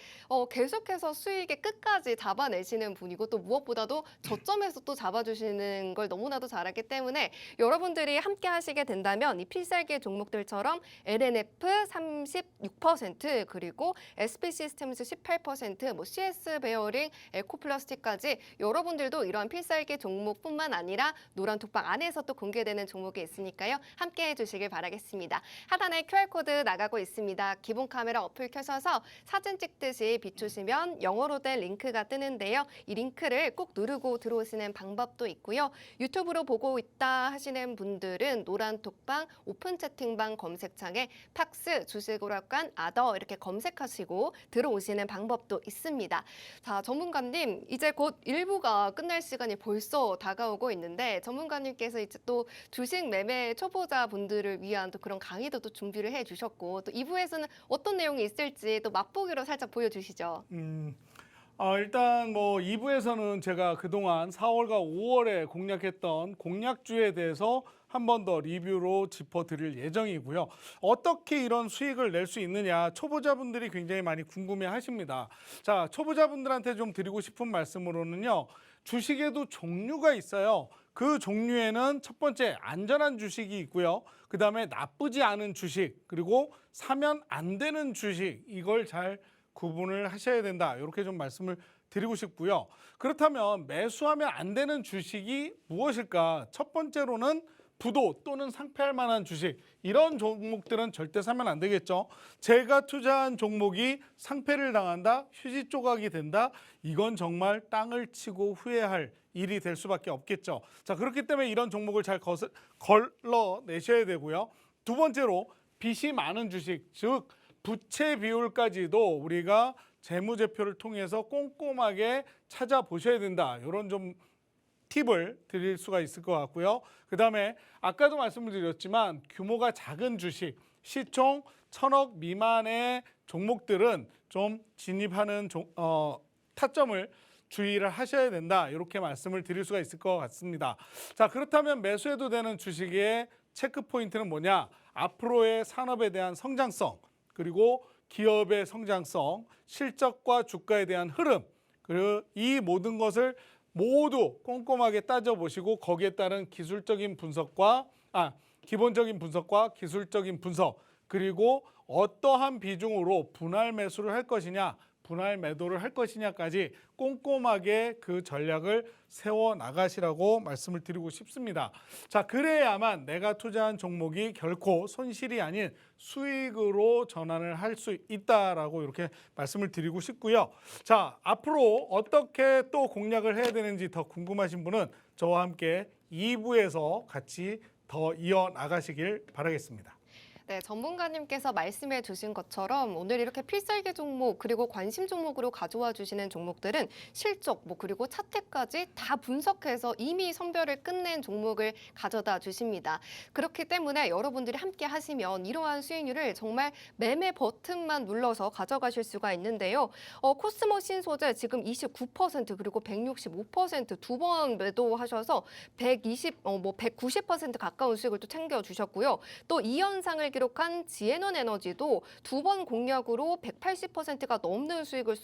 A: 계속해서 수익의 끝까지 잡아내시는 분이고 또 무엇보다도 저점에서 또 잡아주시는 걸 너무나도 잘하기 때문에 여러분들이 함께 하시게 된다면 이 필살기 종목들처럼 LNF 36% 그리고 SP 시스템스 18%, 뭐 CS 베어링, 에코플라스틱까지 여러분들도 이러한 필살기 종목뿐만 아니라 노란 톡방 안에서 또 공개되는 종목이 있으니까요. 함께 해주시길 바라겠습니다. 하단에 QR코드 나가고 있습니다. 기본 카메라 어플 켜셔서 사진 찍듯이 비추시면 영어로 된 링크가 뜨는데요. 이 링크를 꼭 누르고 들어오시는 방법도 있고요. 유튜브로 보고 있다 하시는 분들은 노란 톡방 오픈 채팅방 검색창에 팍스 주식오락관 아더 이렇게 검색하시고 들어오시는 방법도 있습니다. 자, 전문가님 이제 곧 1부가 끝날 시간이 벌써 다가오고 있는데 전문가님께서 이제 또 주식 매매 초보자 분들을 위한 또 그런 강의도 또 준비를 해주셨고 또 2부에서는 어떤 내용이 있을지 또 맛보기로 살짝 보여주시죠.
B: 일단 뭐 2부에서는 제가 그동안 4월과 5월에 공략했던 공략주에 대해서 한 번 더 리뷰로 짚어드릴 예정이고요. 어떻게 이런 수익을 낼 수 있느냐 초보자분들이 굉장히 많이 궁금해 하십니다. 자, 초보자분들한테 좀 드리고 싶은 말씀으로는요. 주식에도 종류가 있어요. 그 종류에는 첫 번째 안전한 주식이 있고요. 그 다음에 나쁘지 않은 주식 그리고 사면 안 되는 주식 이걸 잘 구분을 하셔야 된다. 이렇게 좀 말씀을 드리고 싶고요. 그렇다면 매수하면 안 되는 주식이 무엇일까? 첫 번째로는 부도 또는 상폐할 만한 주식 이런 종목들은 절대 사면 안 되겠죠. 제가 투자한 종목이 상폐를 당한다, 휴지 조각이 된다. 이건 정말 땅을 치고 후회할 일이 될 수밖에 없겠죠. 자, 그렇기 때문에 이런 종목을 잘 걸러내셔야 되고요. 두 번째로 빚이 많은 주식, 즉 부채 비율까지도 우리가 재무제표를 통해서 꼼꼼하게 찾아보셔야 된다. 이런 좀 팁을 드릴 수가 있을 것 같고요. 그 다음에 아까도 말씀을 드렸지만 규모가 작은 주식, 시총 1,000억 미만의 종목들은 좀 진입하는 타점을 주의를 하셔야 된다. 이렇게 말씀을 드릴 수가 있을 것 같습니다. 자, 그렇다면 매수해도 되는 주식의 체크 포인트는 뭐냐? 앞으로의 산업에 대한 성장성, 그리고 기업의 성장성, 실적과 주가에 대한 흐름, 그리고 이 모든 것을 모두 꼼꼼하게 따져보시고 거기에 따른 기본적인 분석과 기술적인 분석 그리고 어떠한 비중으로 분할 매수를 할 것이냐 분할 매도를 할 것이냐까지 꼼꼼하게 그 전략을 세워 나가시라고 말씀을 드리고 싶습니다. 자, 그래야만 내가 투자한 종목이 결코 손실이 아닌 수익으로 전환을 할 수 있다라고 이렇게 말씀을 드리고 싶고요. 자, 앞으로 어떻게 또 공략을 해야 되는지 더 궁금하신 분은 저와 함께 2부에서 같이 더 이어 나가시길 바라겠습니다.
A: 네, 전문가님께서 말씀해 주신 것처럼 오늘 이렇게 필살기 종목 그리고 관심 종목으로 가져와 주시는 종목들은 실적 그리고 차트까지 다 분석해서 이미 선별을 끝낸 종목을 가져다 주십니다. 그렇기 때문에 여러분들이 함께 하시면 이러한 수익률을 정말 매매 버튼만 눌러서 가져가실 수가 있는데요. 코스모 신소재 지금 29% 그리고 165% 두 번 매도하셔서 190% 가까운 수익을 또 챙겨 주셨고요. 또 이 현상을 기록한 지에논 에너지도 두 번 공략으로 180%가 넘는 수익을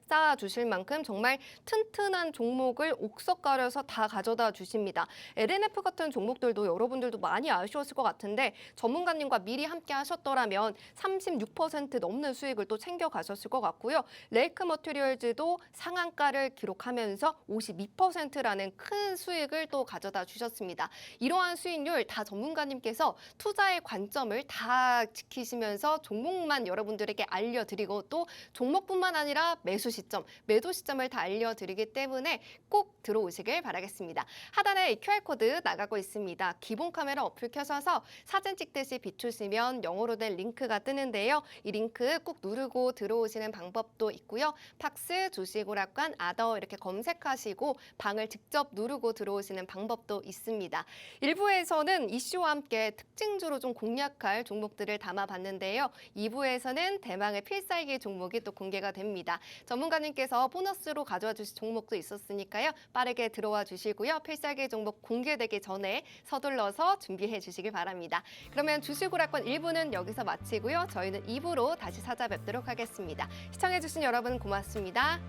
A: 쌓아주실 만큼 정말 튼튼한 종목을 옥석 가려서 다 가져다 주십니다. LNF 같은 종목들도 여러분들도 많이 아쉬웠을 것 같은데 전문가님과 미리 함께 하셨더라면 36% 넘는 수익을 또 챙겨 가셨을 것 같고요. 레이크 머티리얼즈도 상한가를 기록하면서 52%라는 큰 수익을 또 가져다 주셨습니다. 이러한 수익률 다 전문가님께서 투자의 관점을 다 지키시면서 종목만 여러분들에게 알려드리고 또 종목뿐만 아니라 매수 시점, 매도 시점을 다 알려드리기 때문에 꼭 들어오시길 바라겠습니다. 하단에 QR코드 나가고 있습니다. 기본 카메라 어플 켜셔서 사진 찍듯이 비추시면 영어로 된 링크가 뜨는데요. 이 링크 꼭 누르고 들어오시는 방법도 있고요. 팍스, 주식오락관, 아더 이렇게 검색하시고 방을 직접 누르고 들어오시는 방법도 있습니다. 일부에서는 이슈와 함께 특징주로 좀 공략할 종목들을 담아봤는데요. 2부에서는 대망의 필살기 종목이 또 공개가 됩니다. 전문가님께서 보너스로 가져와 주실 종목도 있었으니까요. 빠르게 들어와 주시고요. 필살기 종목 공개되기 전에 서둘러서 준비해 주시길 바랍니다. 그러면 주식오락관 1부는 여기서 마치고요. 저희는 2부로 다시 찾아뵙도록 하겠습니다. 시청해주신 여러분 고맙습니다.